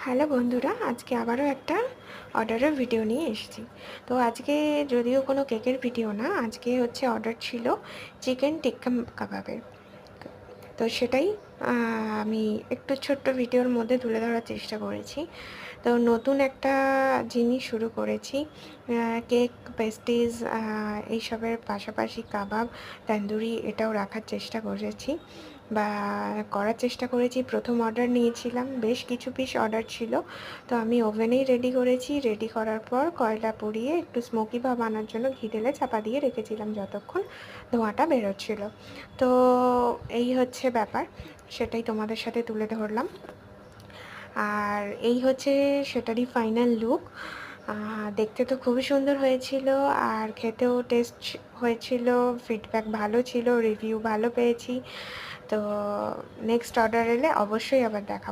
Hello বন্ধুরা, আজকে আবারও একটা অর্ডারের ভিডিও নিয়ে এসেছি। তো আজকে যদিও কোনো কেকের ভিডিও না, আজকে হচ্ছে অর্ডার ছিল চিকেন টিক্কা কাবাবের। তো সেটাই আমি একটু ছোট্ট ভিডিওর মধ্যে তুলে ধরার চেষ্টা করেছি। তো নতুন একটা জিনিস শুরু করেছি, কেক, পেস্ট্রিজ, এইসবের পাশাপাশি কাবাব, তন্দুরি এটাও রাখার চেষ্টা করেছি বা করার চেষ্টা করেছি। প্রথম অর্ডার নিয়েছিলাম, বেশ কিছু পিস অর্ডার ছিল। তো আমি ওভেনেই রেডি করেছি। রেডি করার পর কয়লা পুড়িয়ে একটু স্মোকি ভাব আনার জন্য ঘি ঢেলে চাপা দিয়ে রেখেছিলাম যতক্ষণ ধোঁয়াটা বেরোচ্ছিল। তো এই হচ্ছে ব্যাপার, সেটাই তোমাদের সাথে তুলে ধরলাম। আর এই হচ্ছে সেটারই ফাইনাল লুক। দেখতে তো খুবই সুন্দর হয়েছিল, আর খেতেও টেস্ট হয়েছিল, ফিডব্যাক ভালো ছিল, রিভিউ ভালো পেয়েছি। তো নেক্সট অর্ডার এলে অবশ্যই আবার দেখাবো।